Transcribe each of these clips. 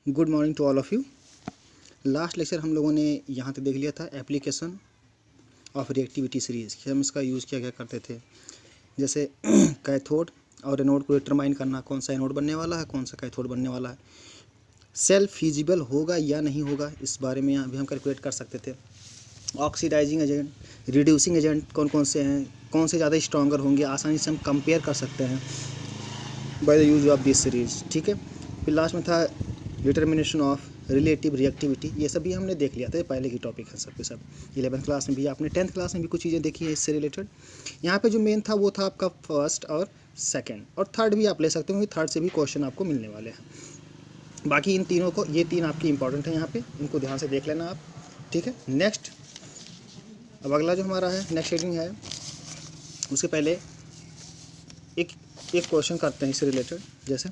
Good morning to all of you. Last lecture हम लोगों ने यहाँ तक देख लिया था एप्लीकेशन ऑफ रिएक्टिविटी सीरीज़ कि हम इसका यूज़ क्या करते थे। जैसे कैथोड और एनोड को डिटरमाइन करना, कौन सा एनोड बनने वाला है, कौन सा कैथोड बनने वाला है, सेल फिजिबल होगा या नहीं होगा, इस बारे में अभी हम कैलकुलेट कर सकते थे। ऑक्सीडाइजिंग एजेंट, रिड्यूसिंग एजेंट कौन कौन से हैं, कौन से ज़्यादा स्ट्रॉन्गर होंगे, आसानी से हम कंपेयर कर सकते हैं by the use of this series. ठीक है। फिर लास्ट में था डिटर्मिनेशन ऑफ रिलेटिव रिएक्टिविटी, ये सभी हमने देख लिया था, पहले की टॉपिक है सब के सब। 11th क्लास में भी आपने 10th क्लास में भी कुछ चीज़ें देखी है इससे रिलेटेड। यहाँ पे जो मेन था वो था आपका फर्स्ट और सेकंड, और थर्ड भी आप ले सकते हो, थर्ड से भी क्वेश्चन आपको मिलने वाले हैं। बाकी इन तीनों को, ये तीन आपकी इंपॉर्टेंट है यहाँ पे, इनको ध्यान से देख लेना आप। ठीक है। नेक्स्ट, अब अगला जो हमारा है नेक्स्ट हेडिंग है, उसके पहले एक क्वेश्चन करते हैं इससे रिलेटेड। जैसे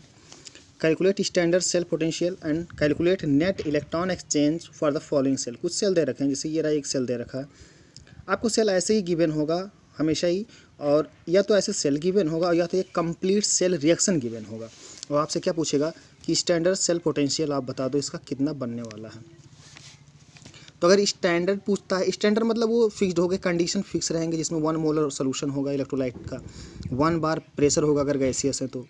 calculate standard cell potential and calculate net electron exchange for the following cell. कुछ सेल दे रखे हैं, जैसे ये रहा एक सेल दे रखा है, आपको सेल ऐसे ही गिवन होगा हमेशा ही, और या तो ऐसे सेल गिवन होगा या तो एक कंप्लीट सेल रिएक्शन गिवन होगा, और आपसे क्या पूछेगा कि स्टैंडर्ड सेल पोटेंशियल आप बता दो इसका कितना बनने वाला है। तो अगर स्टैंडर्ड पूछता है, स्टैंडर्ड मतलब वो फिक्स्ड हो गए, कंडीशन फिक्स रहेंगे, जिसमें 1 मोलर सोल्यूशन होगा इलेक्ट्रोलाइट का, 1 बार प्रेशर होगा अगर गैसियस है तो।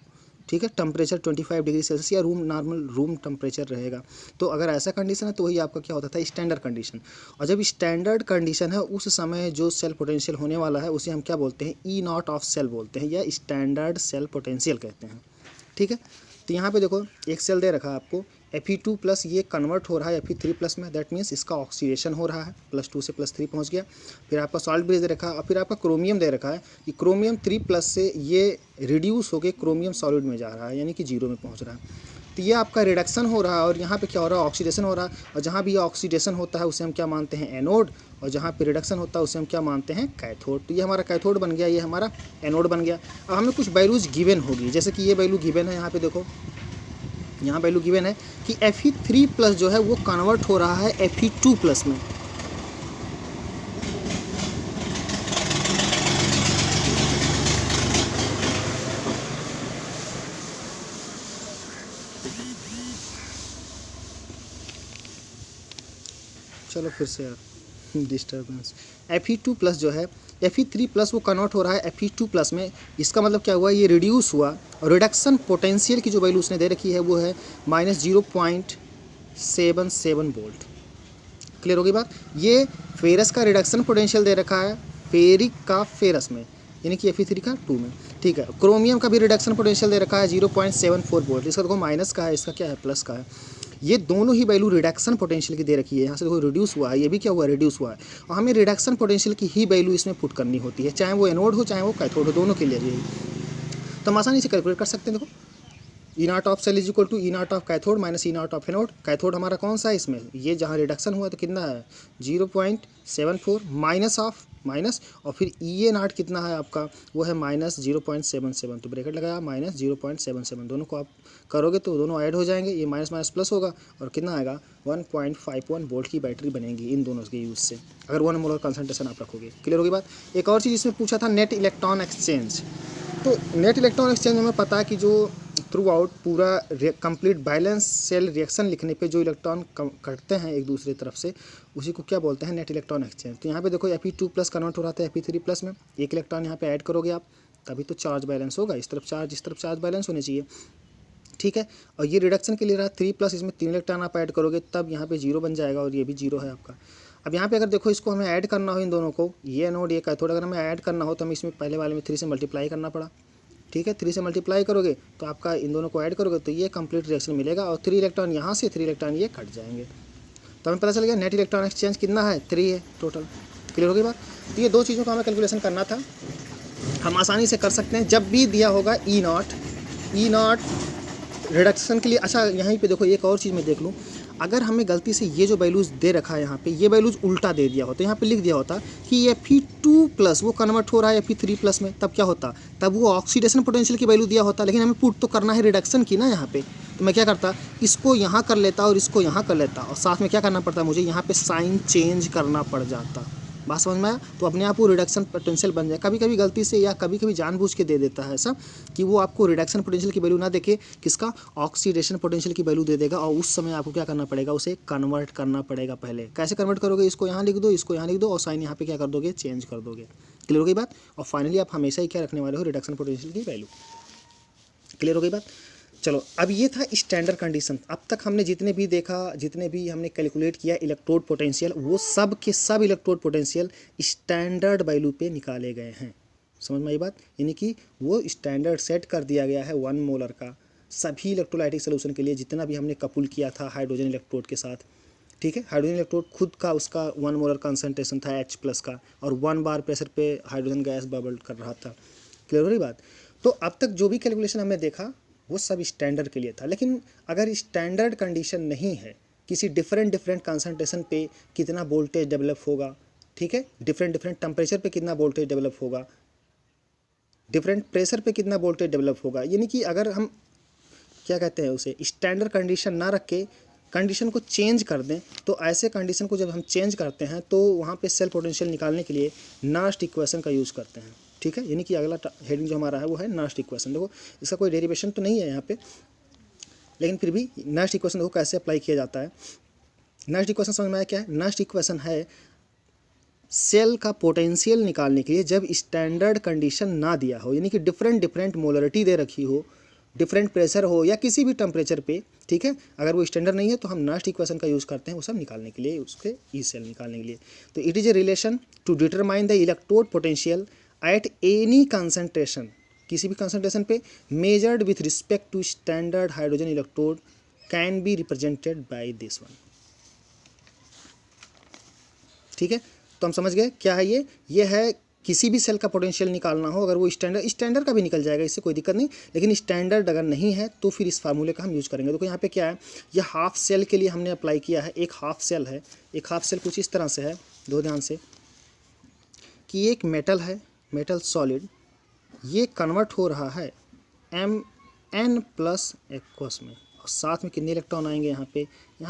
ठीक है। टेम्परेचर 25 डिग्री सेल्सियस या नॉर्मल रूम टेम्परेचर रहेगा। तो अगर ऐसा कंडीशन है तो वही आपका क्या होता था, स्टैंडर्ड कंडीशन। और जब स्टैंडर्ड कंडीशन है उस समय जो सेल पोटेंशियल होने वाला है उसे हम क्या बोलते हैं, ई नॉट ऑफ सेल बोलते हैं, या स्टैंडर्ड सेल पोटेंशियल कहते हैं। ठीक है। तो यहाँ पे देखो एक सेल दे रखा है आपको Fe2+, ये कन्वर्ट हो रहा है Fe3+ में, दैट मीन्स इसका ऑक्सीडेशन हो रहा है, +2 से +3 पहुँच गया। फिर आपका सॉल्ट बेस दे रखा है, और फिर आपका क्रोमियम दे रखा है कि क्रोमियम 3+ से ये रिड्यूस होकर क्रोमियम सॉलिड में जा रहा है, यानी कि 0 में पहुँच रहा है। तो ये आपका रिडक्शन हो रहा है, और यहाँ पे क्या हो रहा है, ऑक्सीडेशन हो रहा है। और जहाँ भी ऑक्सीडेशन होता है उसे हम क्या मानते हैं, एनोड, और जहाँ पे रिडक्शन होता है उसे हम क्या मानते हैं, कैथोड। तो ये हमारा कैथोड बन गया, ये हमारा एनोड बन गया। अब हमें कुछ वैल्यूज गिवन होगी, जैसे कि ये वैल्यू गिवन है, यहाँ पे देखो, यहाँ वैल्यू गिवन है कि Fe3+ जो है वो कन्वर्ट हो रहा है Fe2+ में। चलो फिर से यार डिस्टर्बेंस। Fe2+ जो है, Fe3+ वो कन्वर्ट हो रहा है Fe2+ में। इसका मतलब क्या हुआ, ये रिड्यूस हुआ, और रिडक्शन पोटेंशियल की जो वैल्यू उसने दे रखी है वो है -0.77 वोल्ट। क्लियर होगी बात। ये फेरस का रिडक्शन पोटेंशियल दे रखा है फेरिक का फेरस में, यानी कि Fe3 का 2 में। ठीक है। क्रोमियम का भी रिडक्शन पोटेंशियल दे रखा है 0.74 वोल्ट। इसका देखो माइनस का है, इसका क्या है, प्लस का है। ये दोनों ही वैल्यू रिडक्शन पोटेंशियल की दे रखी है। यहाँ से देखो रिड्यूस हुआ है, ये भी क्या हुआ, रिड्यूस हुआ है, और हमें रिडक्शन पोटेंशियल की ही वैल्यू इसमें पुट करनी होती है, चाहे वो एनोड हो चाहे वो कैथोड हो, दोनों के लिए यही। तो हम आसानी से कैलकुलेट कर सकते हैं। देखो E not of cell is equal to E not of cathode minus E not of anode. Cathode हमारा कौन सा है इसमें, ये जहाँ रिडक्शन हुआ तो कितना है 0.74 माइनस, और फिर ई ए नॉट कितना है आपका, वो है -0.77। तो ब्रैकेट लगाया -0.77, दोनों को आप करोगे तो दोनों ऐड हो जाएंगे, ये माइनस माइनस प्लस होगा, और कितना आएगा 1.51 वोल्ट की बैटरी बनेगी इन दोनों के यूज़ से, अगर 1 मोलर कंसंट्रेशन आप रखोगे। क्लियर होगी बात। एक और चीज़ इसमें पूछा था, नेट इलेक्ट्रॉन एक्सचेंज। तो नेट इलेक्ट्रॉन एक्सचेंज हमें पता है कि जो थ्रू आउट पूरा कंप्लीट बैलेंस सेल रिएक्शन लिखने पे जो इलेक्ट्रॉन कटते हैं एक दूसरे तरफ से, उसी को क्या बोलते हैं, नेट इलेक्ट्रॉन एक्सचेंज। तो यहाँ पे देखो Fe2+ कन्वर्ट हो रहा था Fe3+ में, एक इलेक्ट्रॉन यहाँ पे ऐड करोगे आप, तभी तो चार्ज बैलेंस होगा, इस तरफ चार्ज बैलेंस होने चाहिए। ठीक है। और ये रिडक्शन के लिए रहा 3+, इसमें 3 इलेक्ट्रॉन आप ऐड करोगे तब यहाँ पे 0 बन जाएगा, और ये भी 0 है आपका। अब यहाँ पे अगर देखो इसको हमें ऐड करना हो, इन दोनों को, ये एनोड ये कैथोड, अगर हमें ऐड करना हो तो हमें इसमें पहले वाले में 3 से मल्टीप्लाई करना पड़ा। ठीक है। 3 से मल्टीप्लाई करोगे तो आपका इन दोनों को ऐड करोगे तो ये कंप्लीट रिएक्शन मिलेगा, और 3 इलेक्ट्रॉन यहाँ से 3 इलेक्ट्रॉन ये कट जाएंगे। तो हमें पता चल गया नेट इलेक्ट्रॉन एक्सचेंज कितना है, 3 है टोटल। क्लियर होगी बात। तो ये दो चीज़ों का हमें कैलकुलेशन करना था, हम आसानी से कर सकते हैं जब भी दिया होगा ई नॉट रिडक्शन के लिए। अच्छा यहीं पे देखो एक और चीज़ मैं देख लूँ, अगर हमें गलती से ये जो वैल्यूज़ दे रखा है यहाँ पे, ये वैल्यूज़ उल्टा दे दिया होता, यहाँ पे लिख दिया होता कि Fe2+ वो कन्वर्ट हो रहा है Fe3+ में, तब क्या होता, तब वो ऑक्सीडेशन पोटेंशियल की वैल्यू दिया होता, लेकिन हमें पुट तो करना है रिडक्शन की ना यहाँ पे। तो मैं क्या करता, इसको यहाँ कर लेता और इसको यहाँ कर लेता, और साथ में क्या करना पड़ता मुझे, यहाँ पे साइन चेंज करना पड़ जाता, बात समझ में आया? तो अपने आप वो रिडक्शन पोटेंशियल बन जाए। कभी कभी गलती से या कभी कभी जानबूझ के दे देता है ऐसा कि वो आपको रिडक्शन पोटेंशियल की वैल्यू ना देके किसका ऑक्सीडेशन पोटेंशियल की वैल्यू दे देगा, और उस समय आपको क्या करना पड़ेगा, उसे कन्वर्ट करना पड़ेगा। पहले कैसे कन्वर्ट करोगे, इसको यहाँ लिख दो, इसको यहाँ लिख दो, और साइन यहाँ पे क्या कर दोगे, चेंज कर दोगे। क्लियर हो गई बात? और फाइनली आप हमेशा ही क्या रखने वाले हो, रिडक्शन पोटेंशियल की वैल्यू। क्लियर हो गई बात? चलो, अब ये था स्टैंडर्ड कंडीशन। अब तक हमने जितने भी देखा, जितने भी हमने कैलकुलेट किया इलेक्ट्रोड पोटेंशियल, वो सब के सब इलेक्ट्रोड पोटेंशियल स्टैंडर्ड वैल्यू पे निकाले गए हैं। समझ में आई बात? यानी कि वो स्टैंडर्ड सेट कर दिया गया है 1 मोलर का सभी इलेक्ट्रोलाइटिक सोल्यूशन के लिए, जितना भी हमने कपुल किया था हाइड्रोजन इलेक्ट्रोड के साथ। ठीक है, हाइड्रोजन इलेक्ट्रोड खुद का उसका 1 मोलर कंसंट्रेशन था H+ का, और 1 बार प्रेशर पे हाइड्रोजन गैस बबल कर रहा था। क्लियर हो रही बात? तो अब तक जो भी कैलकुलेशन हमने देखा वो सब स्टैंडर्ड के लिए था। लेकिन अगर स्टैंडर्ड कंडीशन नहीं है, किसी डिफरेंट कंसंट्रेशन पे कितना वोल्टेज डेवलप होगा, ठीक है, डिफरेंट टेम्परेचर पे कितना वोल्टेज डेवलप होगा, डिफरेंट प्रेशर पे कितना वोल्टेज डेवलप होगा, यानी कि अगर हम क्या कहते हैं उसे स्टैंडर्ड कंडीशन ना रख के कंडीशन को चेंज कर दें, तो ऐसे कंडीशन को जब हम चेंज करते हैं तो वहाँ पे सेल पोटेंशियल निकालने के लिए नास्ट इक्वेशन का यूज़ करते हैं। ठीक है, यानी कि अगला हेडिंग जो हमारा है वो है नास्ट इक्वेशन। देखो इसका कोई डेरिवेशन तो नहीं है यहाँ पे, लेकिन फिर भी नास्ट इक्वेशन देखो कैसे अप्लाई किया जाता है। नास्ट इक्वेशन समझ में आया क्या है? नास्ट इक्वेशन है सेल का पोटेंशियल निकालने के लिए जब स्टैंडर्ड कंडीशन ना दिया हो, यानी कि डिफरेंट मोलरिटी दे रखी हो, डिफरेंट प्रेशर हो या किसी भी टेम्परेचर पे। ठीक है, अगर वो स्टैंडर्ड नहीं है तो हम नास्ट इक्वेशन का यूज़ करते हैं वो सब निकालने के लिए, उसके ई सेल निकालने के लिए। तो it is a relation to determine the electrode potential at any concentration, किसी भी कंसंट्रेशन पे, measured with respect to standard hydrogen electrode can be represented by this one. ठीक है, तो हम समझ गए क्या है ये है किसी भी सेल का पोटेंशियल निकालना हो, अगर वो स्टैंडर्ड का भी निकल जाएगा, इससे कोई दिक्कत नहीं, लेकिन स्टैंडर्ड अगर नहीं है तो फिर इस फार्मूले का हम यूज़ करेंगे। देखो यहाँ पे क्या है, ये हाफ सेल के लिए हमने अप्लाई किया है। एक हाफ सेल है, एक हाफ सेल कुछ इस तरह से है, दो ध्यान से, कि एक मेटल है, मेटल सॉलिड, ये कन्वर्ट हो रहा है Mn+ एक्वस में, और साथ में कितने इलेक्ट्रॉन आएंगे यहाँ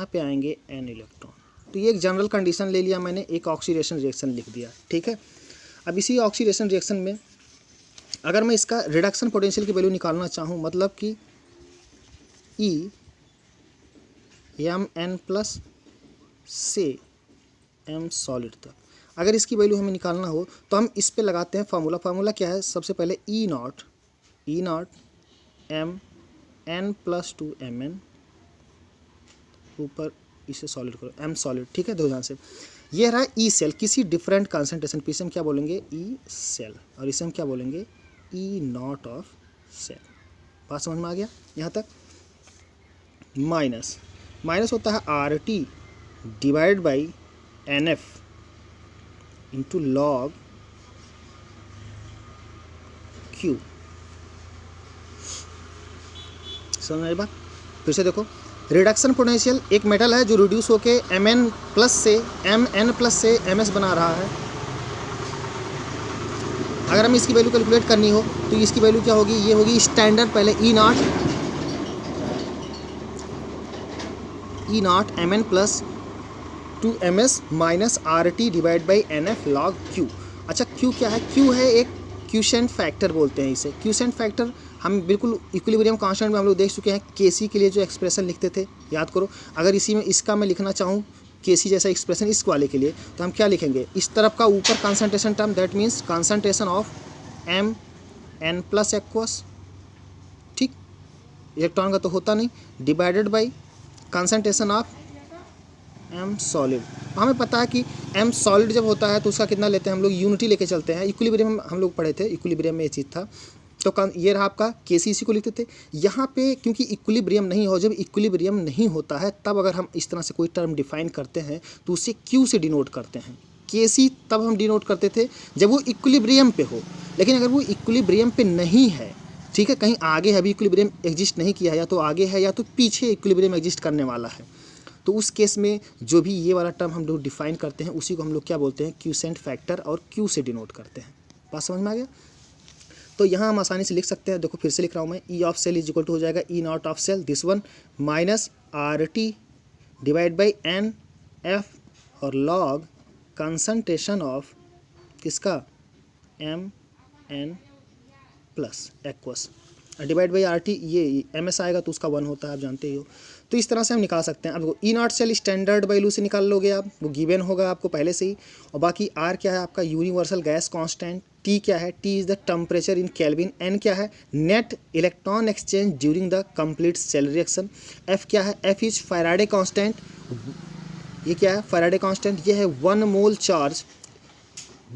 पे आएंगे n इलेक्ट्रॉन। तो ये एक जनरल कंडीशन ले लिया मैंने, एक ऑक्सीडेशन रिएक्शन लिख दिया। ठीक है, अब इसी ऑक्सीडेशन रिएक्शन में अगर मैं इसका रिडक्शन पोटेंशियल की वैल्यू निकालना चाहूँ, मतलब कि Mn+ से M सॉलिड तक, अगर इसकी वैल्यू हमें निकालना हो तो हम इस पे लगाते हैं फार्मूला क्या है, सबसे पहले E0 Mn+2 Mn, ऊपर इसे सॉलिड करो M सॉलिड। ठीक है, दो ध्यान से, ये रहा ई सेल किसी डिफरेंट कंसंट्रेशन पे, इसे हम क्या बोलेंगे, ई सेल, और इसे हम क्या बोलेंगे, E0 ऑफ सेल। बात समझ में आ गया यहाँ तक? माइनस होता है RT divide by NF into log Q। समझ में आई बात? फिर से देखो, रिडक्शन पोटेंशियल एक मेटल है जो रिड्यूस होके Mn+ से Ms बना रहा है। अगर हमें इसकी वैल्यू कैलकुलेट करनी हो तो इसकी वैल्यू क्या होगी, ये होगी स्टैंडर्ड, पहले E0 Mn+2 Ms minus RT divide by NF log Q। अच्छा, Q क्या है? Q है एक क्यूसेंट फैक्टर बोलते हैं इसे। क्यूसेंट फैक्टर हम बिल्कुल इक्विलिब्रियम कांस्टेंट में हम लोग देख चुके हैं, Kc के लिए जो एक्सप्रेशन लिखते थे, याद करो। अगर इसी में इसका मैं लिखना चाहूँ Kc जैसा एक्सप्रेशन इस वाले के लिए, तो हम क्या लिखेंगे, इस तरफ का ऊपर concentration term, that means concentration of Mn+ aqueous, ठीक, इलेक्ट्रॉन का तो होता नहीं, divided by concentration of M solid. हमें पता है कि M सॉलिड जब होता है तो उसका कितना लेते हैं हम लोग, यूनिटी लेके चलते हैं। इक्विलिब्रियम हम लोग पढ़े थे, इक्विलिब्रियम में ये चीज़ था। तो ये रहा आपका Kc, इसी को लिखते थे। यहाँ पे क्योंकि इक्विलिब्रियम नहीं हो, जब इक्विलिब्रियम नहीं होता है तब अगर हम इस तरह से कोई टर्म डिफाइन करते हैं तो उसे Q से डिनोट करते हैं। Kc तब हम डिनोट करते थे जब वो इक्विलिब्रियम पे हो, लेकिन अगर वो इक्विलिब्रियम पे नहीं है, ठीक है, कहीं आगे है, अभी इक्विलिब्रियम एग्जिस्ट नहीं किया है, या तो आगे है या तो पीछे इक्विलिब्रियम एग्जिस्ट करने वाला है, तो उस केस में जो भी ये वाला टर्म हम लोग डिफाइन करते हैं उसी को हम लोग क्या बोलते हैं, क्यूसेंट फैक्टर, और Q से डिनोट करते हैं। बात समझ में आ गया? तो यहाँ हम आसानी से लिख सकते हैं, देखो फिर से लिख रहा हूँ मैं, E of cell is equal to हो जाएगा E0 of cell, this one, minus RT divide by NF और log कंसंट्रेशन ऑफ किसका Mn+ aqueous divide by RT, ये MS आएगा तो उसका 1 होता है, आप जानते ही हो। तो इस तरह से हम निकाल सकते हैं। अब E0 सेल स्टैंडर्ड वैल्यू से निकाल लोगे आप, वो गिवन होगा आपको पहले से ही। और बाकी R क्या है आपका यूनिवर्सल गैस कांस्टेंट, T क्या है, T is the temperature in kelvin, N क्या है net electron exchange during the complete cell reaction, F क्या है, F इज फैराडे कांस्टेंट, ये क्या है फैराडे कांस्टेंट, ये है 1 मोल चार्ज,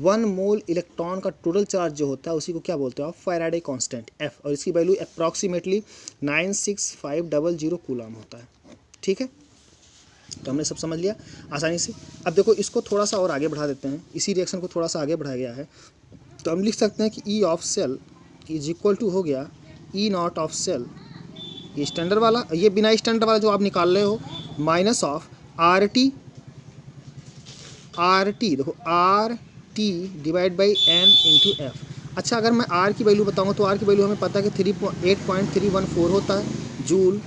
1 मोल इलेक्ट्रॉन का टोटल चार्ज जो होता है उसी को क्या बोलते हो आप फैराडे कांस्टेंट F, और इसकी वैल्यू अप्रॉक्सीमेटली 96500 कूलम होता है। ठीक है, तो हमने सब समझ लिया आसानी से। अब देखो इसको थोड़ा सा और आगे बढ़ा देते हैं, इसी रिएक्शन को थोड़ा सा आगे बढ़ाया गया है, तो हम लिख सकते हैं कि E of cell is equal to हो गया E0 ऑफ सेल, ये स्टैंडर्ड वाला, ये बिना स्टैंडर्ड वाला जो आप निकाल रहे हो, माइनस ऑफ RT देखो RT divide by N into F। अच्छा, अगर मैं R की वैल्यू बताऊँगा तो R की वैल्यू हमें पता है कि 8.314 होता है जूल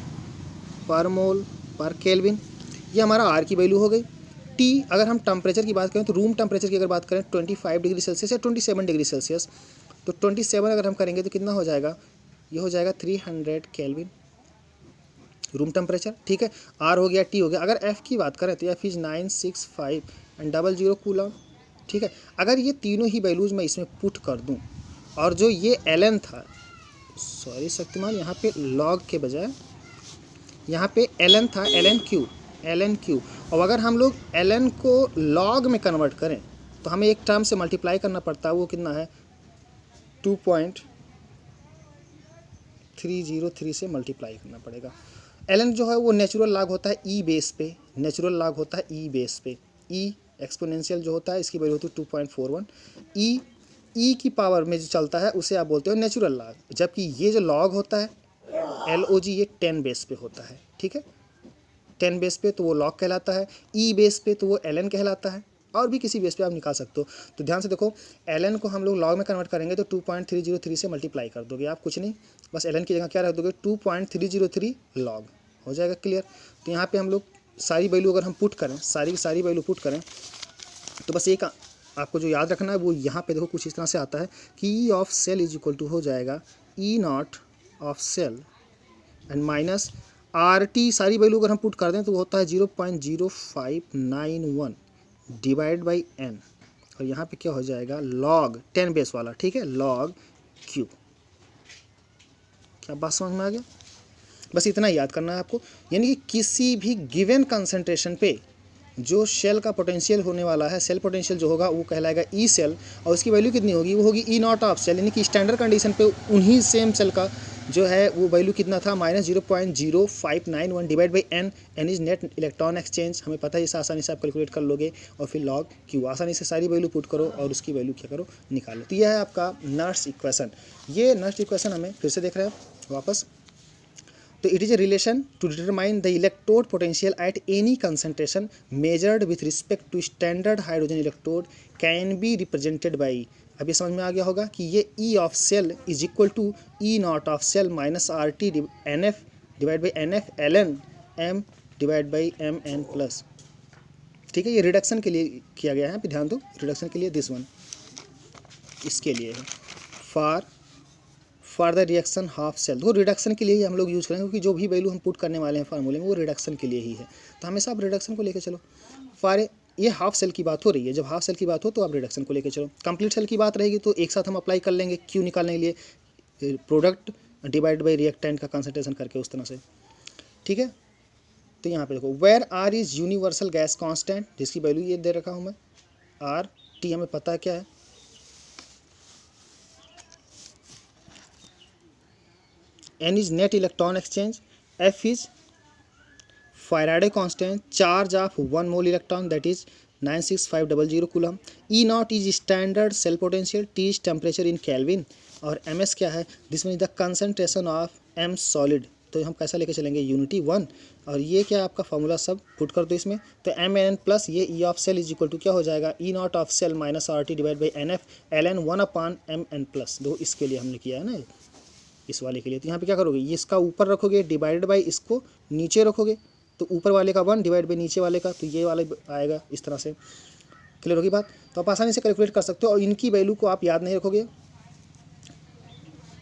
पर मोल पर केल्विन, ये हमारा R की वैल्यू हो गई। T अगर हम टेम्परेचर की बात करें तो रूम टेम्परेचर की अगर बात करें 25 डिग्री सेल्सियस या 27 डिग्री सेल्सियस, तो 27 अगर हम करेंगे तो कितना हो जाएगा, ये हो जाएगा 300 केल्विन रूम टेम्परेचर। ठीक है, R हो गया, T हो गया। अगर F की बात करें तो F इज़ 96500 कूलम। ठीक है, अगर ये तीनों ही वैल्यूज़ मैं इसमें पुट कर दूं, और जो ये ln था, सॉरी शक्तिमान, यहाँ पे log के बजाय यहाँ पे ln था, ln क्यू, और अगर हम लोग ln को log में कन्वर्ट करें तो हमें एक टर्म से मल्टीप्लाई करना पड़ता है, वो कितना है 2.303 से मल्टीप्लाई करना पड़ेगा। ln जो है वो नेचुरल लॉग होता है ई बेस पे, नेचुरल लॉग होता है ई बेस पे, ई एक्सपोनेंशियल जो होता है इसकी वैल्यू होती है 2.41, ई की पावर में जो चलता है उसे आप बोलते हो नेचुरल लॉग, जबकि ये जो लॉग होता है LOG ये 10 बेस पे होता है। ठीक है, 10 बेस पे तो वो लॉग कहलाता है, ई बेस पे तो वो ln कहलाता है, और भी किसी बेस पे आप निकाल सकते हो। तो ध्यान से देखो, ln को हम लोग लॉग में कन्वर्ट करेंगे तो 2.303 से मल्टीप्लाई कर दोगे आप, कुछ नहीं, बस ln की जगह क्या रख दोगे 2.303 लॉग, हो जाएगा क्लियर। तो यहाँ पे हम लोग सारी वैल्यू अगर हम पुट करें, सारी वैल्यू पुट करें, तो बस एक आपको जो याद रखना है वो यहाँ पे देखो कुछ इस तरह से आता है कि E of cell is equal to हो जाएगा E0 of cell and minus RT, सारी वैल्यू अगर हम पुट कर दें तो वो होता है 0.0591 डिवाइड बाई N, और यहाँ पे क्या हो जाएगा log 10 बेस वाला। ठीक है, log Q। क्या बात समझ में आ गया? बस इतना ही याद करना है आपको, यानी कि किसी भी गिवन कंसंट्रेशन पे जो सेल का पोटेंशियल होने वाला है, सेल पोटेंशियल जो होगा वो कहलाएगा ई सेल, और उसकी वैल्यू कितनी होगी, वो होगी E0 ऑफ सेल, यानी कि स्टैंडर्ड कंडीशन पे उन्हीं सेम सेल का जो है वो वैल्यू कितना था -0.0591 divide by N, N is net electron exchange, हमें पता है इसे आसानी से आप कैलकुलेट कर लोगे, और फिर log Q, आसानी से सारी वैल्यू पुट करो और उसकी वैल्यू क्या करो निकालो। तो यह है आपका नर्स इक्वेशन। ये नर्स इक्वेशन हमें फिर से देख रहे हैं वापस, तो it is a relation to determine the electrode potential at any concentration measured with respect to standard hydrogen electrode can be represented by, अब ये समझ में आ गया होगा कि ये E of cell is equal to E0 of cell minus RT NF divide by NF ln M divide by MN plus. ठीक है, ये रिडक्शन के लिए किया गया है, ध्यान दो, रिडक्शन के लिए दिस वन इसके लिए है, for the reaction half cell, तो रिडक्शन के लिए ही हम लोग यूज़ करेंगे, क्योंकि जो भी वैल्यू हम पुट करने वाले हैं फार्मूले में वो रिडक्शन के लिए ही है, तो हमेशा आप रिडक्शन को लेकर चलो। फॉर ये हाफ सेल की बात हो रही है, जब हाफ सेल की बात हो तो आप रिडक्शन को लेकर चलो। कंप्लीट सेल की बात रहेगी तो एक साथ हम अप्लाई कर लेंगे क्यू निकालने के लिए, प्रोडक्ट डिवाइड बाई रिएक्टेंट का कंसंट्रेशन करके उस तरह से। ठीक है, तो यहाँ पे देखो where R is universal gas constant, जिसकी वैल्यू ये दे रखा हूँ मैं, RT हमें पता है क्या है, N is net electron exchange, F is Faraday constant, charge of 1 mole electron that is 96500 coulomb, E0 is standard cell potential, T is temperature in kelvin, और MS क्या है, this mean is the concentration of M solid, तो हम कैसा लेके चलेंगे unity 1, और ये क्या आपका फार्मूला सब पुट कर दो इसमें, तो MN प्लस ये E of cell is equal to क्या हो जाएगा E0 of cell minus RT divide by NF ln 1/MN plus, देखो इसके लिए हमने किया है ना, इस वाले के लिए। तो यहाँ पे क्या करोगे, ये इसका ऊपर रखोगे डिवाइडेड बाई इसको नीचे रखोगे, तो ऊपर वाले का 1 डिवाइड बाई नीचे वाले का, तो ये वाला आएगा इस तरह से। क्लियर होगी बात। तो आप आसानी से कैलकुलेट कर सकते हो और इनकी वैल्यू को आप याद नहीं रखोगे।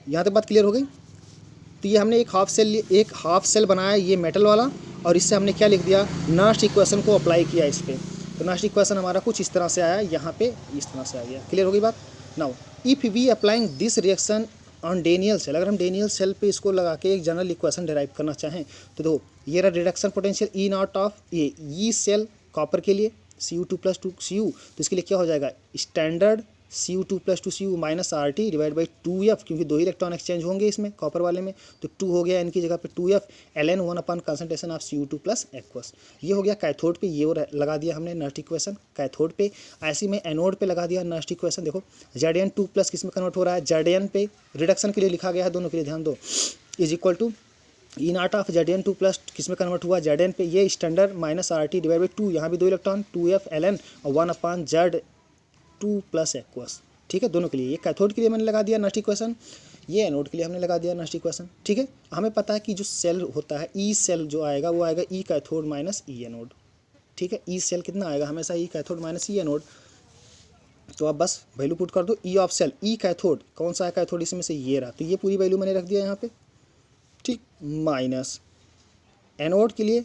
यहाँ तक बात क्लियर हो गई। तो ये हमने एक हाफ सेल बनाया ये मेटल वाला, और इससे हमने क्या लिख दिया, नर्स्ट इक्वेशन को अप्लाई किया इस पर। तो नर्स्ट इक्वेशन हमारा कुछ इस तरह से आया, यहाँ पे इस तरह से आ गया। क्लियर हो गई बात। Now if we applying this reaction on Daniell cell, अगर हम डेनियल सेल पे इसको लगा के एक जनरल इक्वेशन डिराइव करना चाहें तो देखो ये रहा reduction potential E not of ये सेल कॉपर के लिए Cu2 + 2 Cu, तो इसके लिए क्या हो जाएगा, standard Cu2 + 2 Cu minus RT divide by 2F, क्योंकि 2 ही इलेक्ट्रॉन एक्सचेंज होंगे इसमें कॉपर वाले में, तो 2 हो गया इनकी जगह पे 2F ln 1 concentration of Cu2 + aqueous। ये हो गया कैथोड पे, ये लगा दिया हमने नर्स्ट इक्वेशन कैथोड पे। ऐसे में एनोड पे लगा दिया नर्स्ट इक्वेशन। देखो Zn2+ किस में कन्वर्ट हो रहा है, Zn पे रिडक्शन के लिए लिखा गया है, दोनों के लिए ध्यान दो, is equal to E not of Zn2+ किस में कन्वर्ट हुआ, Zn पे, ये standard minus RT divide by 2, यहाँ भी 2 इलेक्ट्रॉन 2F ln और 1/Z2 + aqueous। ठीक है, दोनों के लिए। ये कैथोड के लिए मैंने लगा दिया नर्स्ट इक्वेशन, ये एनोड के लिए हमने लगा दिया नर्स्ट इक्वेशन। ठीक है, हमें पता है कि जो सेल होता है ई सेल जो आएगा वो आएगा E cathode minus E anode. ठीक है, ई सेल कितना आएगा, हमेशा E cathode minus E anode. तो आप बस वैल्यू पुट कर दो, E of cell E cathode कौन सा है कैथोड, इसमें से ये रहा, तो ये पूरी वैल्यू मैंने रख दिया यहाँ पे। ठीक, माइनस एनोड के लिए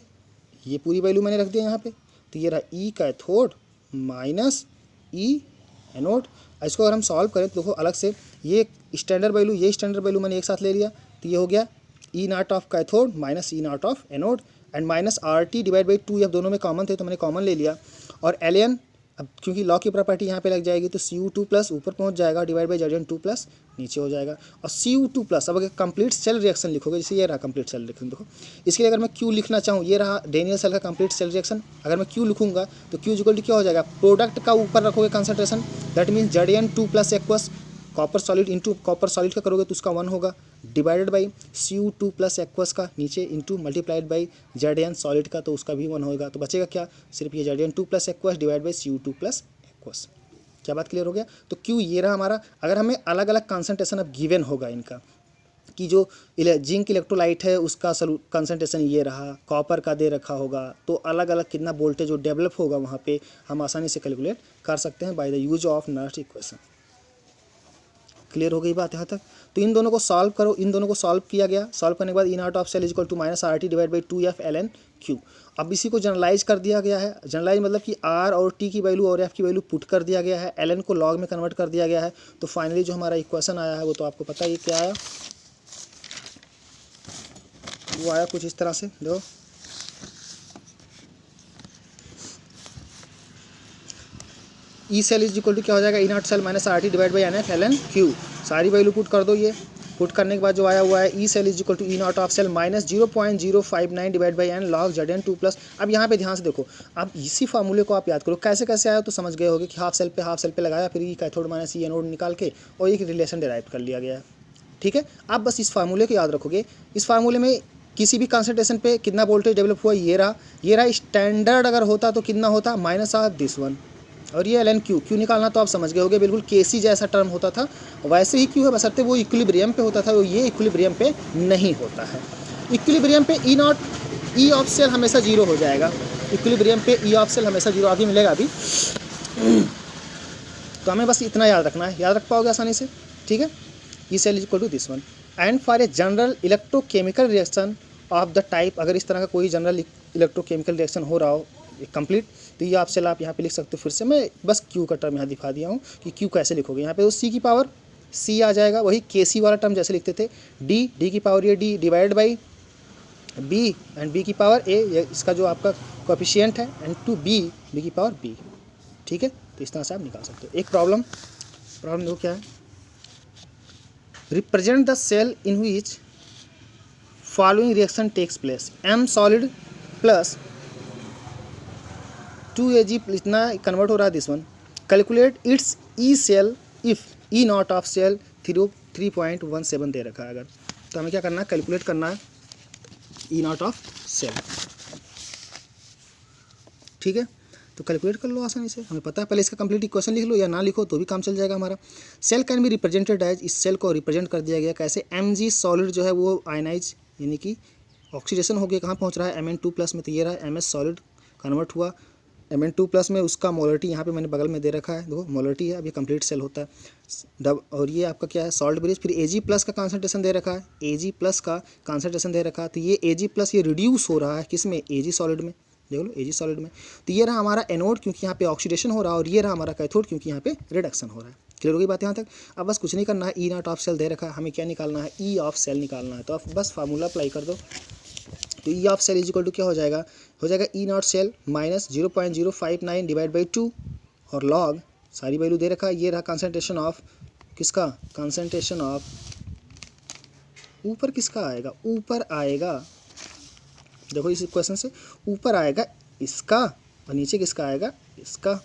ये पूरी वैल्यू मैंने रख दिया यहाँ पे, तो ये रहा ई कैथोड माइनस ई एनोड। इसको अगर हम सॉल्व करें तो देखो अलग से ये स्टैंडर्ड वैल्यू, ये स्टैंडर्ड वैल्यू मैंने एक साथ ले लिया, तो ये हो गया E not of cathode minus E not of anode and minus RT divide by 2, अब दोनों में कॉमन थे तो मैंने कॉमन ले लिया, और ln, अब क्योंकि लॉ की प्रॉपर्टी यहाँ पे लग जाएगी तो Cu2+ ऊपर पहुँच जाएगा डिवाइड बाई Zn2+ नीचे हो जाएगा, और Cu2+, अब अगर कंप्लीट सेल रिएक्शन लिखोगे, जैसे ये रहा कंप्लीट सेल रिएक्शन, देखो इसके लिए अगर मैं Q लिखना चाहूँ, ये रहा डेनियल सेल का कंप्लीट सेल रिएक्शन, अगर मैं Q लिखूंगा तो Q इक्वल टू क्या हो जाएगा, प्रोडक्ट का ऊपर रखोगे concentration, that means Zn2+ aqueous, copper solid into copper solid का करोगे तो उसका 1 होगा, डिवाइडेड बाई Cu2+ एक्वस का नीचे into multiplied by Zn solid का, तो उसका भी 1 होगा, तो बचेगा क्या, सिर्फ ये Zn2+ aqueous divide by Cu2+ aqueous. क्या बात क्लियर हो गया। तो Q ये रहा हमारा। अगर हमें अलग अलग कंसंट्रेशन अब गिवन होगा इनका, कि जो जिंक इलेक्ट्रोलाइट है उसका कंसंट्रेशन ये रहा, कॉपर का दे रखा होगा, तो अलग अलग कितना वोल्टेज जो डेवलप होगा वहाँ पे हम आसानी से कैलकुलेट कर सकते हैं by the use of Nernst equation. Clear हो गई बात यहाँ तक। तो इन दोनों को सॉल्व करो, इन दोनों को सॉल्व किया गया, सॉल्व करने के बाद E not of cell equal to minus RT divide by 2F ln Q। अब इसी को जनरलाइज कर दिया गया है, जनरलाइज मतलब कि R और T की वैल्यू और F की वैल्यू पुट कर दिया गया है, ln को लॉग में कन्वर्ट कर दिया गया है, तो फाइनली जो हमारा इक्वेशन आया है वो तो आपको पता ही क्या आया, वो आया कुछ इस तरह से। देखो E cell is equal to क्या हो जाएगा, E not cell minus RT divide by NF ln Q, सारी वैल्यू पुट कर दो, ये पुट करने के बाद जो आया हुआ है E cell is equal to E not of cell minus 0.059 divide by n log Zn2+। अब यहाँ पे ध्यान से देखो, अब इसी फार्मूले को आप याद करो कैसे कैसे आया, तो समझ गए होगे कि हाफ सेल पे लगाया, फिर ई कैथोड माइनस ई एनोड निकाल के और एक रिलेशन डिराइव कर लिया गया है। ठीक है, आप बस इस फार्मूले को याद रखोगे। इस फार्मूले में किसी भी कंसंट्रेशन पे कितना वोल्टेज डेवलप हुआ, ये रहा स्टैंडर्ड अगर होता तो कितना होता, माइनस ऑफ दिस वन, और ये ln Q निकालना तो आप समझ गए होगे, बिल्कुल Kc जैसा टर्म होता था, वैसे ही Q है, बशर्ते वो इक्विलिब्रियम पे होता था, वो ये इक्विलिब्रियम पे नहीं होता है। इक्विलिब्रियम पे ई ऑफ सेल हमेशा 0 हो जाएगा, इक्विलिब्रियम पे ई ऑफ सेल हमेशा 0, आगे मिलेगा अभी। तो हमें बस इतना याद रखना है, याद रख पाओगे आसानी से। ठीक है, E cell is equal to this one and for a general electrochemical reaction of the type, अगर इस तरह का कोई जनरल इलेक्ट्रोकेमिकल रिएक्शन हो रहा हो कंप्लीट, तो ये आप सेल आप यहाँ पे लिख सकते हो। फिर से मैं बस Q का टर्म यहाँ दिखा दिया हूँ कि Q कैसे लिखोगे। यहाँ पे तो C की पावर C आ जाएगा, वही Kc वाला टर्म जैसे लिखते थे, D की पावर ये D divide by B and B की पावर A, ये इसका जो आपका कोएफिशिएंट है, एंड टू B की पावर B। ठीक है, तो इस तरह से आप निकाल सकते हो। एक प्रॉब्लम देखो क्या है, represent the cell in which following reaction takes place, M solid plus 2Ag इतना कन्वर्ट हो रहा है this one, calculate its E cell if E not of cell 3.17 दे रखा है अगर, तो हमें क्या करना है, कैलकुलेट करना है ई नॉट ऑफ सेल। ठीक है, तो कैलकुलेट कर लो आसानी से, हमें पता है। पहले इसका कंप्लीट इक्वेशन लिख लो या ना लिखो तो भी काम चल जाएगा हमारा। Cell can be represented as, इस सेल को रिप्रेजेंट कर दिया गया कैसे, Mg सॉलिड जो है वो आयनाइज यानी कि ऑक्सीडेशन हो गया, कहाँ पहुँच रहा है, Mn2+ में, तो ये रहा Ms सॉलिड कन्वर्ट हुआ Mn2+ में उसका मोलरिटी यहाँ पे मैंने बगल में दे रखा है, देखो मोलरिटी है, अब ये कंप्लीट सेल होता है और ये आपका क्या है सॉल्ट ब्रिज। फिर Ag+ का कॉन्सेंट्रेशन दे रखा है, Ag+ का कॉन्सेंट्रेशन दे रखा है, तो ये Ag+ ये रिड्यूस हो रहा है किस में, Ag सॉलिड में, देख लो Ag सॉलिड में। तो ये रहा हमारा एनोड क्योंकि यहाँ पे ऑक्सीडेशन हो रहा है, और ये रहा हमारा कैथोड क्योंकि यहाँ पे रिडक्शन हो रहा है। क्लियर होगी बात यहाँ तक। अब बस कुछ नहीं करना है, E0 ऑफ सेल दे रखा है, हमें क्या निकालना है, E ऑफ सेल निकालना है। तो आप बस फार्मूला अप्लाई कर दो, तो E of cell is equal to क्या हो जाएगा E0 cell minus 0.059 divide by 2 और लॉग सारी वैल्यू दे रखा है। ये रहा कंसंट्रेशन ऑफ किसका, कंसंट्रेशन ऑफ ऊपर किसका आएगा, ऊपर आएगा, देखो इस क्वेश्चन से ऊपर आएगा इसका और नीचे किसका आएगा, इसका।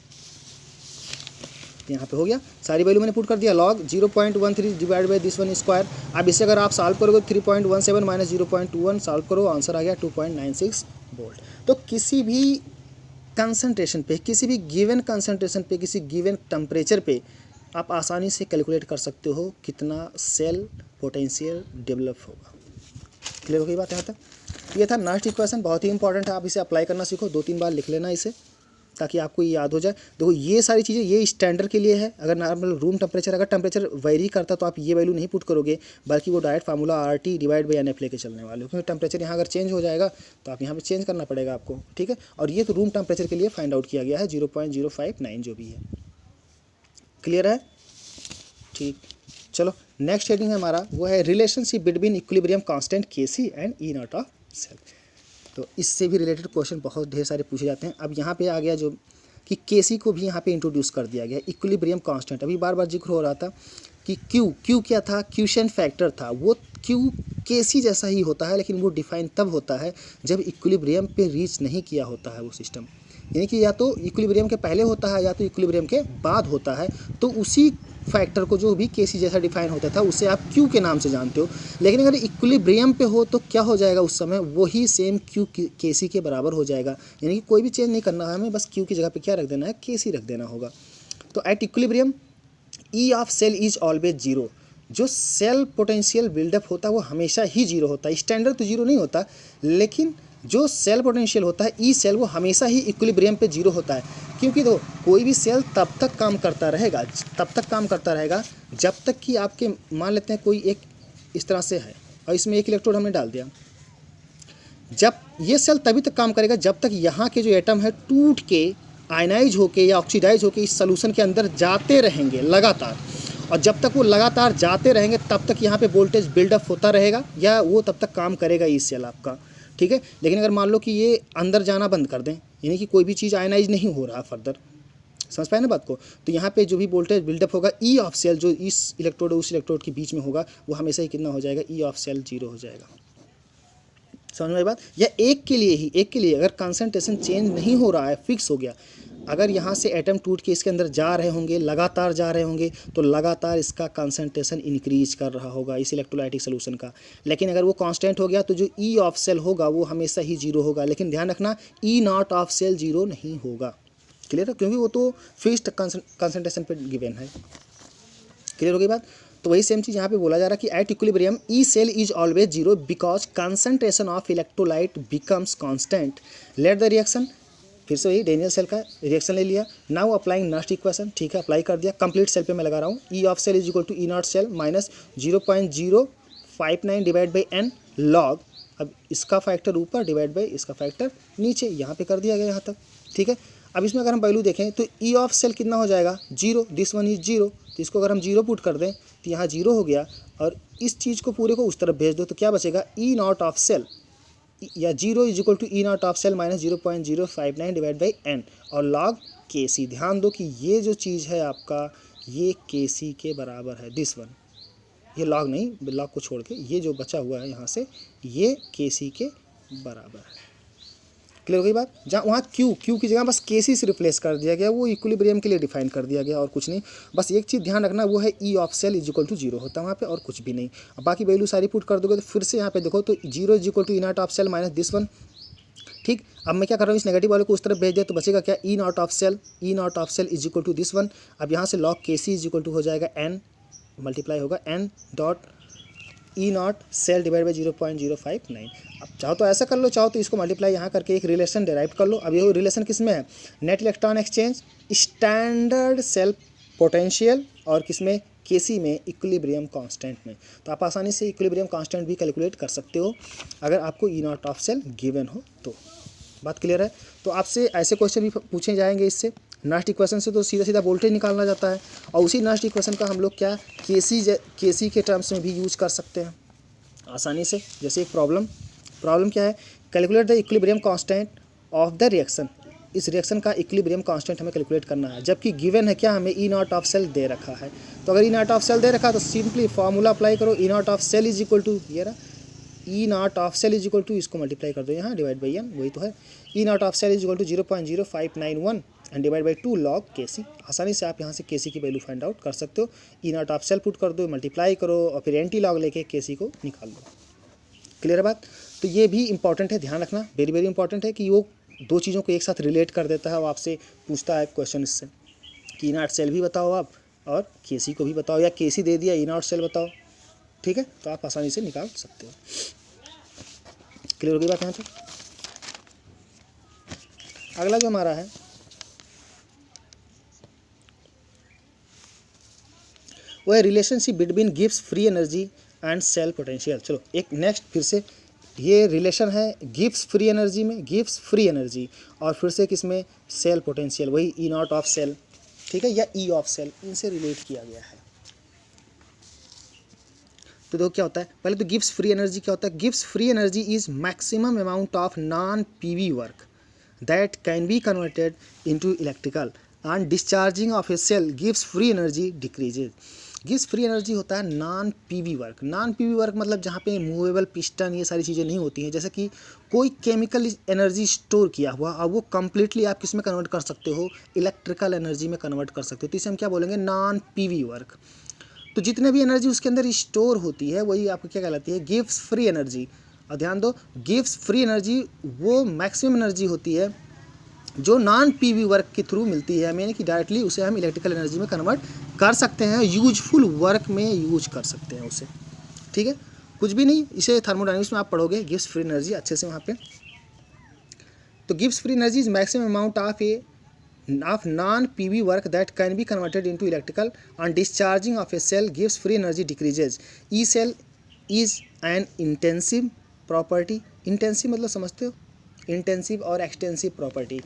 यहाँ पे हो गया, सारी वैल्यू मैंने पुट कर दिया, log 0.13 divide by this one square. अब इसे अगर आप सॉल्व करोगे 3.17 माइनस 0.21 सॉल्व करो, आंसर आ गया 2.96 वोल्ट। तो किसी भी कंसंट्रेशन पे, किसी भी गिवन कंसंट्रेशन पे, किसी गिवन टेम्परेचर पे आप आसानी से कैलकुलेट कर सकते हो कितना सेल पोटेंशियल डेवलप होगा। क्लियर हो गई बात यहाँ तक। ये था नेक्स्ट इक्वेशन, बहुत ही इंपॉर्टेंट है, आप इसे अप्लाई करना सीखो, 2-3 बार लिख लेना इसे ताकि आपको ये याद हो जाए। देखो ये सारी चीज़ें ये स्टैंडर्ड के लिए है, अगर नॉर्मल रूम टेम्परेचर, अगर टेम्परेचर वेरी करता तो आप ये वैल्यू नहीं पुट करोगे, बल्कि वो direct formula RT divide by NF लेके चलने वाले हो, क्योंकि टेम्परेचर यहाँ अगर चेंज हो जाएगा तो आप यहाँ पे चेंज करना पड़ेगा आपको, ठीक है। और ये तो रूम टेम्परेचर के लिए फाइंड आउट किया गया है 0.059 जो भी है। क्लियर है, ठीक। चलो नेक्स्ट हेडिंग है हमारा, वो है relationship between equilibrium constant Kc and E0 of cell. तो इससे भी रिलेटेड क्वेश्चन बहुत ढेर सारे पूछे जाते हैं। अब यहाँ पे आ गया जो कि Kc को भी यहाँ पे इंट्रोड्यूस कर दिया गया, इक्विलिब्रियम कांस्टेंट। अभी बार बार जिक्र हो रहा था कि Q क्या था, क्वेश्चन फैक्टर था, वो Q Kc जैसा ही होता है, लेकिन वो डिफाइन तब होता है जब इक्विलिब्रियम पे रीच नहीं किया होता है वो सिस्टम, यानी कि या तो इक्विलिब्रियम के पहले होता है या तो इक्विलिब्रियम के बाद होता है। तो उसी फैक्टर को जो भी Kc जैसा डिफाइन होता था उसे आप Q के नाम से जानते हो। लेकिन अगर इक्विलिब्रियम पे हो तो क्या हो जाएगा, उस समय वही सेम Q Kc के बराबर हो जाएगा, यानी कि कोई भी चेंज नहीं करना है हमें, बस Q की जगह पे क्या रख देना है, Kc रख देना होगा। तो at equilibrium E of cell is always zero, जो सेल पोटेंशियल बिल्डअप होता है वो हमेशा ही जीरो होता है। स्टैंडर्ड तो जीरो नहीं होता, लेकिन जो सेल पोटेंशियल होता है ई सेल वो हमेशा ही इक्विलिब्रियम पे जीरो होता है, क्योंकि तो कोई भी सेल तब तक काम करता रहेगा जब तक कि आपके, मान लेते हैं कोई एक इस तरह से है और इसमें एक इलेक्ट्रोड हमने डाल दिया, जब ये सेल तभी तक काम करेगा जब तक यहाँ के जो एटम है टूट के आयनाइज होके या ऑक्सीडाइज होके इस सोल्यूशन के अंदर जाते रहेंगे लगातार, और जब तक वो लगातार जाते रहेंगे तब तक यहाँ पे वोल्टेज बिल्डअप होता रहेगा या वो तब तक काम करेगा ई सेल आपका, ठीक है। लेकिन अगर मान लो कि ये अंदर जाना बंद कर दें, यानी कि कोई भी चीज़ आयनाइज नहीं हो रहा फर्दर, समझ पाए ना बात को, तो यहाँ पे जो भी वोल्टेज बिल्डअप होगा ई ऑफ सेल, जो इस इलेक्ट्रोड और उस इलेक्ट्रोड के बीच में होगा, वो हमेशा ही कितना हो जाएगा, ई ऑफ सेल जीरो हो जाएगा। समझ में आई बात। या एक के लिए अगर कंसंट्रेशन चेंज नहीं हो रहा है, फिक्स हो गया, अगर यहाँ से एटम टूट के इसके अंदर जा रहे होंगे, लगातार जा रहे होंगे, तो लगातार इसका कंसंट्रेशन इंक्रीज कर रहा होगा इस इलेक्ट्रोलाइटिक सोल्यूशन का। लेकिन अगर वो कांस्टेंट हो गया तो जो ई ऑफ सेल होगा वो हमेशा ही जीरो होगा, लेकिन ध्यान रखना ई नॉट ऑफ सेल जीरो नहीं होगा। क्लियर है, क्योंकि वो तो फिक्स्ड कंसंट्रेशन पे गिवन है। क्लियर हो गई बात। तो वही सेम चीज़ यहाँ पे बोला जा रहा है कि at equilibrium E cell is always zero because concentration of electrolyte becomes constant. Let the reaction, फिर से वही डेनियल सेल का रिएक्शन ले लिया। नाउ अप्लाइंग नेक्स्ट इक्वेशन, ठीक है, अप्लाई कर दिया, कंप्लीट सेल पे मैं लगा रहा हूँ। E of cell is equal to E not cell minus 0.059 divide by N log, अब इसका फैक्टर ऊपर डिवाइड बाई इसका फैक्टर नीचे, यहाँ पे कर दिया गया यहाँ तक, ठीक है। अब इसमें अगर हम वैल्यू देखें तो ई ऑफ सेल कितना हो जाएगा, zero, this one is zero, तो इसको अगर हम जीरो पुट कर दें तो यहाँ जीरो हो गया, और इस चीज़ को पूरे को उस तरफ भेज दो तो क्या बचेगा, ई नॉट ऑफ सेल या zero is equal to E not of cell minus 0.059 divide by N और लॉग के सी। ध्यान दो कि ये जो चीज़ है आपका ये के सी के बराबर है, दिस वन, ये लॉग नहीं, लॉग को छोड़ के ये जो बचा हुआ है यहाँ से ये के सी के बराबर है। क्लियर हो गई बात। जहाँ वहाँ क्यू की जगह बस के सी से रिप्लेस कर दिया गया, वो इक्विलिब्रियम के लिए डिफाइन कर दिया गया और कुछ नहीं। बस एक चीज़ ध्यान रखना, वो है E of cell is equal to zero होता है वहाँ पे और कुछ भी नहीं। अब बाकी वैल्यू सारी पुट कर दोगे तो फिर से यहाँ पे देखो तो zero is equal to E not of cell minus this one, ठीक। अब मैं क्या कर रहा हूँ, इस नेगेटिव वाले को उस तरफ भेज दिया तो बचेगा क्या, E not of cell is equal to this one. अब यहाँ से log K C is equal to हो जाएगा एन, मल्टीप्लाई होगा n dot E not cell divide by 0.059। अब चाहो तो ऐसा कर लो, चाहो तो इसको मल्टीप्लाई यहाँ करके एक रिलेशन डिराइव कर लो। अब ये रिलेशन किस में है, net electron exchange, standard cell potential और किसमें, केसी में, इक्विलिब्रियम कांस्टेंट में। तो आप आसानी से इक्विलिब्रियम कांस्टेंट भी कैलकुलेट कर सकते हो अगर आपको ई नॉट ऑफ सेल गिवन हो तो। बात क्लियर है। तो आपसे ऐसे क्वेश्चन भी पूछे जाएंगे इससे। नेक्स्ट इक्वेशन से तो सीधा सीधा वोल्टेज निकालना जाता है, और उसी नेक्स्ट इक्वेशन का हम लोग क्या केसी के टर्म्स में भी यूज कर सकते हैं आसानी से। जैसे एक प्रॉब्लम क्या है, calculate the equilibrium constant of the reaction. इस रिएक्शन का इक्विलिब्रियम कांस्टेंट हमें कैलकुलेट करना है, जबकि गिवन है क्या, हमें ई नॉट ऑफ सेल दे रखा है। तो अगर ई नॉट ऑफ सेल दे रखा है तो सिंपली फॉर्मूला अप्लाई करो, E not of cell is equal to, ये रहा E not of cell is equal to, इसको मल्टीप्लाई कर दो यहाँ डिवाइड बाई एन, वही तो है। E not of cell is equal to 0.0591 and divide by 2 log KC. आसानी से आप यहाँ से केसी की वैल्यू फाइंड आउट कर सकते हो। ई नॉट ऑफ सेल पुट कर दो, मल्टीप्लाई करो और फिर एंटी लॉग लेके केसी को निकाल लो। क्लियर है बात। तो ये भी इंपॉर्टेंट है, ध्यान रखना, वेरी वेरी इंपॉर्टेंट है कि वो दो चीज़ों को एक साथ रिलेट कर देता है और आपसे पूछता है क्वेश्चन इससे कि ई नॉट सेल भी बताओ आप और केसी को भी बताओ, या केसी दे दिया ई नॉट सेल बताओ, ठीक है। तो आप आसानी से निकाल सकते हो। क्लियर हो गई बात यहाँ पे। अगला जो हमारा है वो है रिलेशनशिप बिटवीन गिव्स free energy and cell potential. चलो एक नेक्स्ट फिर से ये रिलेशन है गिव्स फ्री एनर्जी में, गिव्स फ्री एनर्जी, और फिर से किसमें, सेल पोटेंशियल, वही ई नॉट ऑफ सेल, ठीक है, या ई ऑफ सेल, इनसे रिलेट किया गया है। तो देखो क्या होता है, पहले तो गिव्स फ्री एनर्जी क्या होता है। गिव्स free energy is maximum amount of non PV work that can be converted into electrical and discharging of A cell gives free energy decreases. Gives free energy होता है non PV work. Non PV work मतलब जहाँ पे movable piston ये सारी चीज़ें नहीं होती हैं, जैसे कि कोई केमिकल एनर्जी स्टोर किया हुआ और वो कम्प्लीटली आप किस में कन्वर्ट कर सकते हो, इलेक्ट्रिकल एनर्जी में कन्वर्ट कर सकते हो। तो इसे हम क्या बोलेंगे, नॉन पीवी वर्क। तो जितने भी एनर्जी उसके अंदर स्टोर होती है वही आपको क्या कहलाती है, गिव्स फ्री एनर्जी। और ध्यान दो, गिव्स फ्री एनर्जी वो मैक्सिमम एनर्जी होती है जो नॉन पीवी वर्क के थ्रू मिलती है, यानी कि डायरेक्टली उसे हम इलेक्ट्रिकल एनर्जी में कन्वर्ट कर सकते हैं, यूजफुल वर्क में यूज कर सकते हैं उसे, ठीक है। कुछ भी नहीं, इसे थर्मोडायनेमिक्स में आप पढ़ोगे गिव्स फ्री एनर्जी अच्छे से वहाँ पे। तो gives free energy is maximum amount of non PV work that can be converted into electrical on discharging of A cell gives free energy decreases. E cell is an intensive property. Intensive मतलब समझते हो, intensive और extensive property,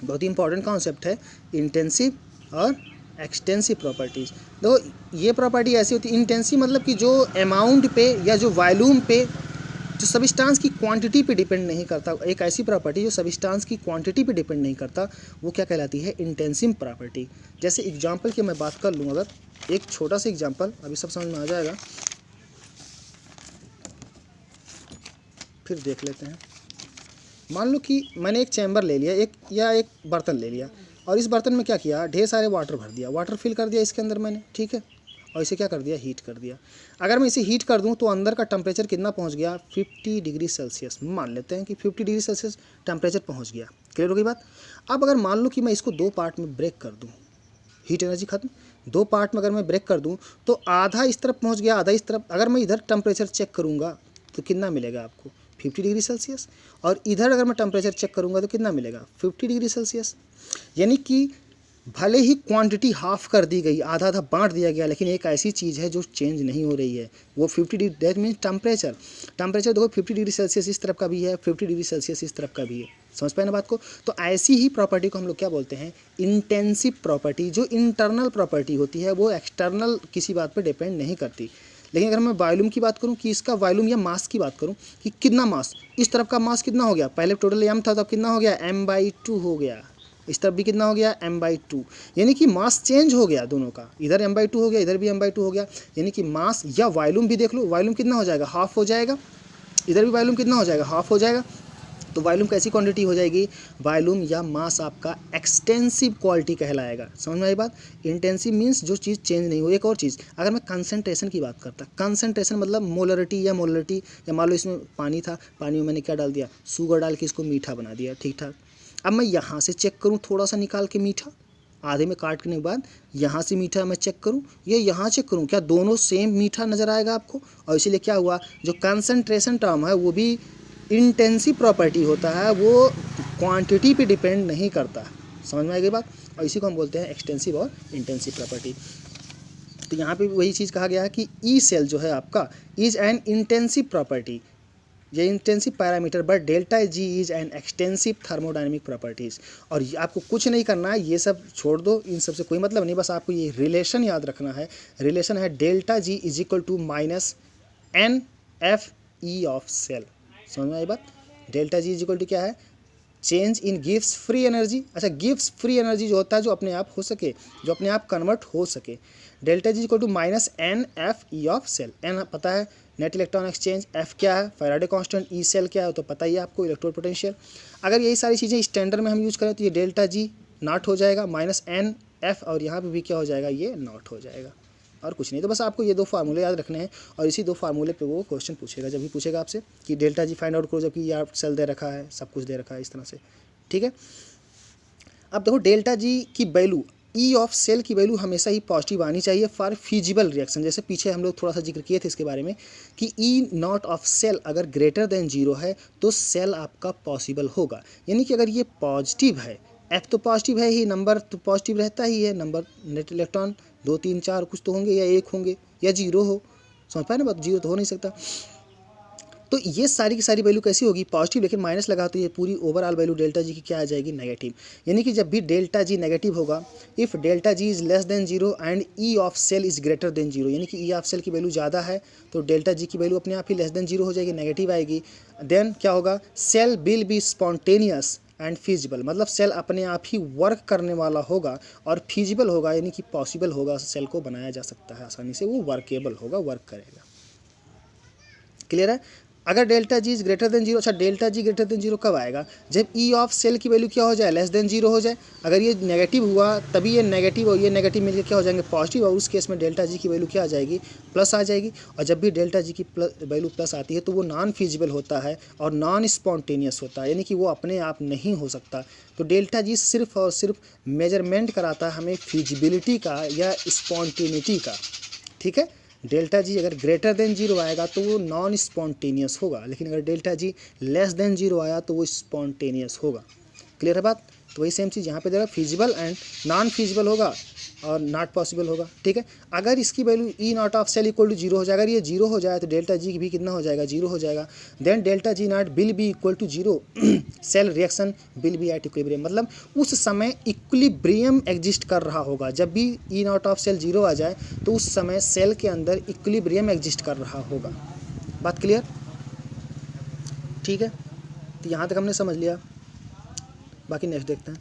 बहुत ही important concept है, intensive और extensive properties. देखो ये property ऐसी होती है, इंटेंसिव मतलब कि जो अमाउंट पे या जो वॉल्यूम पे, जो सब्सटेंस की क्वांटिटी पे डिपेंड नहीं करता, एक ऐसी प्रॉपर्टी जो सब्सटेंस की क्वांटिटी पे डिपेंड नहीं करता, वो क्या कहलाती है, इंटेंसिव प्रॉपर्टी। जैसे एग्जांपल की मैं बात कर लूँ, अगर एक छोटा सा एग्जांपल, अभी सब समझ में आ जाएगा, फिर देख लेते हैं। मान लो कि मैंने एक चैम्बर ले लिया, एक बर्तन ले लिया, और इस बर्तन में क्या किया, ढेर सारे वाटर भर दिया, वाटर फिल कर दिया इसके अंदर मैंने, ठीक है, और इसे क्या कर दिया, हीट कर दिया। अगर मैं इसे हीट कर दूं तो अंदर का टेम्परेचर कितना पहुंच गया, 50 डिग्री सेल्सियस। मान लेते हैं कि 50 डिग्री सेल्सियस टेम्परेचर पहुंच गया। क्लियर हो गई बात। अब अगर मान लो कि मैं इसको दो पार्ट में ब्रेक कर दूँ, हीट एनर्जी खत्म, दो पार्ट में अगर मैं ब्रेक कर दूँ तो आधा इस तरफ पहुँच गया, आधा इस तरफ। अगर मैं इधर टेम्परेचर चेक करूँगा तो कितना मिलेगा आपको, 50 डिग्री सेल्सियस, और इधर अगर मैं टेम्परेचर चेक करूँगा तो कितना मिलेगा, 50 डिग्री सेल्सियस। यानी कि भले ही क्वांटिटी हाफ कर दी गई, आधा आधा बांट दिया गया, लेकिन एक ऐसी चीज़ है जो चेंज नहीं हो रही है, वो 50 डिग्री, दैट मीन्स टेम्परेचर देखो 50 डिग्री सेल्सियस इस तरफ का भी है, 50 डिग्री सेल्सियस इस तरफ का भी है। समझ पाए ना बात को। तो ऐसी ही प्रॉपर्टी को हम लोग क्या बोलते हैं, इंटेंसिव प्रॉपर्टी। जो इंटरनल प्रॉपर्टी होती है वो एक्सटर्नल किसी बात पर डिपेंड नहीं करती। लेकिन अगर मैं वॉल्यूम की बात करूं कि इसका वॉल्यूम या मास की बात करूं कि कितना मास, इस तरफ का मास कितना हो गया, पहले टोटल m था तो अब कितना हो गया, m/2 हो गया, इस तरफ भी कितना हो गया, m/2, यानी कि मास चेंज हो गया दोनों का, इधर m/2 हो गया, इधर भी m/2 हो गया, यानी कि मास या वॉल्यूम भी देख लो, वॉल्यूम कितना हो जाएगा, हाफ हो जाएगा, इधर भी वॉल्यूम कितना हो जाएगा, हाफ हो जाएगा। तो वॉल्यूम कैसी क्वांटिटी हो जाएगी, वॉल्यूम या मास आपका एक्सटेंसिव क्वालिटी कहलाएगा। समझ में आई बात। इंटेंसिव मीन्स जो चीज़ चेंज नहीं हो। एक और चीज़, अगर मैं कंसंट्रेशन की बात करता, कंसंट्रेशन मतलब मोलरिटी, या मान लो इसमें पानी था, पानी में मैंने क्या डाल दिया, शुगर डाल के इसको मीठा बना दिया, ठीक ठाक। अब मैं यहाँ से चेक करूँ थोड़ा सा निकाल के मीठा, आधे में काटने के बाद यहाँ से मीठा मैं चेक करूँ या यहाँ चेक करूँ, क्या दोनों सेम मीठा नज़र आएगा आपको। और इसीलिए क्या हुआ, जो कंसंट्रेशन टर्म है वो भी इंटेंसिव प्रॉपर्टी होता है, वो क्वांटिटी पे डिपेंड नहीं करता। समझ में आ गई बात। और इसी को हम बोलते हैं एक्सटेंसिव और इंटेंसिव प्रॉपर्टी। तो यहाँ पे वही चीज़ कहा गया है कि ई सेल जो है आपका इज एन इंटेंसिव प्रॉपर्टी, ये intensive parameter, but delta G is an extensive thermodynamic properties. और आपको कुछ नहीं करना है, ये सब छोड़ दो, इन सब से कोई मतलब नहीं, बस आपको ये रिलेशन याद रखना है। रिलेशन है delta G is equal to minus n F E of cell. समझ में आई बात। Delta G is equal to क्या है, चेंज इन गिव्स फ्री एनर्जी। अच्छा, गिव्स फ्री एनर्जी जो होता है जो अपने आप हो सके, जो अपने आप कन्वर्ट हो सके। Delta G equal to minus n F E of cell. N पता है नेट इलेक्ट्रॉन एक्सचेंज, एफ क्या है फैराडे कांस्टेंट, ई सेल क्या है तो पता ही है आपको इलेक्ट्रोड पोटेंशियल। अगर यही सारी चीज़ें स्टैंडर्ड में हम यूज़ करें तो ये डेल्टा जी नॉट हो जाएगा माइनस एन एफ, और यहाँ पे भी क्या हो जाएगा, ये नॉट हो जाएगा और कुछ नहीं। तो बस आपको ये दो फार्मूले याद रखने हैं और इसी दो फार्मूले पे वो क्वेश्चन पूछेगा, जब भी पूछेगा आपसे कि डेल्टा जी फाइंड आउट करो, जबकि ये आप सेल दे रखा है, सब कुछ दे रखा है इस तरह से। ठीक है, अब देखो डेल्टा जी की वैल्यू, ई ऑफ सेल की वैल्यू हमेशा ही पॉजिटिव आनी चाहिए फॉर फिजिबल रिएक्शन। जैसे पीछे हम लोग थोड़ा सा जिक्र किए थे इसके बारे में कि ई नॉट ऑफ सेल अगर ग्रेटर देन जीरो है तो सेल आपका पॉसिबल होगा। यानी कि अगर ये पॉजिटिव है, एफ तो पॉजिटिव है ही, नंबर तो पॉजिटिव रहता ही है, नंबर नेट इलेक्ट्रॉन 2 3 4 कुछ तो होंगे, या 1 होंगे या 0 हो। समझ पाए ना बात, 0 तो हो नहीं सकता। तो ये सारी की सारी वैल्यू कैसी होगी, पॉजिटिव, लेकिन माइनस लगा तो ये पूरी ओवरऑल वैल्यू डेल्टा जी की क्या आ जाएगी, नेगेटिव। यानी कि जब भी डेल्टा जी नेगेटिव होगा, if delta G is less than zero and E of cell is greater than zero, यानी कि ई ऑफ सेल की वैल्यू ज़्यादा है तो डेल्टा जी की वैल्यू अपने आप ही लेस देन जीरो हो जाएगी, नेगेटिव आएगी। देन क्या होगा, cell will be spontaneous and feasible, मतलब सेल अपने आप ही वर्क करने वाला होगा और फिजिबल होगा, यानी कि पॉसिबल होगा, सेल को बनाया जा सकता है आसानी से, वो वर्केबल होगा, वर्क करेगा। क्लियर है। अगर delta G is greater than zero, अच्छा delta G greater than zero कब आएगा, जब ई ऑफ सेल की वैल्यू क्या हो जाए, लेस देन जीरो हो जाए। अगर ये नेगेटिव हुआ तभी ये नेगेटिव और ये नेगेटिव मिलकर क्या हो जाएंगे, पॉजिटिव, और उस केस में डेल्टा जी की वैल्यू क्या आ जाएगी, प्लस आ जाएगी। और जब भी डेल्टा जी की वैल्यू प्लस आती है तो वो नॉन फिजिबल होता है और नॉन स्पॉन्टेनियस होता है, यानी कि वो अपने आप नहीं हो सकता। तो डेल्टा जी सिर्फ और सिर्फ मेजरमेंट कराता है हमें फिजिबिलिटी का या स्पॉन्टेनिटी का। ठीक है, डेल्टा जी अगर ग्रेटर देन जीरो आएगा तो वो नॉन स्पॉन्टेनियस होगा, लेकिन अगर डेल्टा जी लेस देन जीरो आया तो वो स्पॉन्टेनियस होगा। क्लियर है बात। तो वही सेम चीज़ यहाँ पे देगा, फिजिबल एंड नॉन फिजिबल होगा और नॉट पॉसिबल होगा। ठीक है, अगर इसकी value E not of cell equal to zero हो जाएगा, अगर ये जीरो हो जाए तो डेल्टा जी भी कितना हो जाएगा, जीरो हो जाएगा। Then delta G not will be equal to zero, cell reaction will be at equilibrium, मतलब उस समय इक्विलिब्रियम एग्जिस्ट कर रहा होगा। जब भी ई नॉट ऑफ सेल जीरो आ जाए तो उस समय सेल के अंदर इक्विलिब्रियम एग्जिस्ट कर रहा होगा। बात क्लियर। ठीक है, तो यहाँ तक हमने समझ लिया, बाकी नेक्स्ट देखते हैं।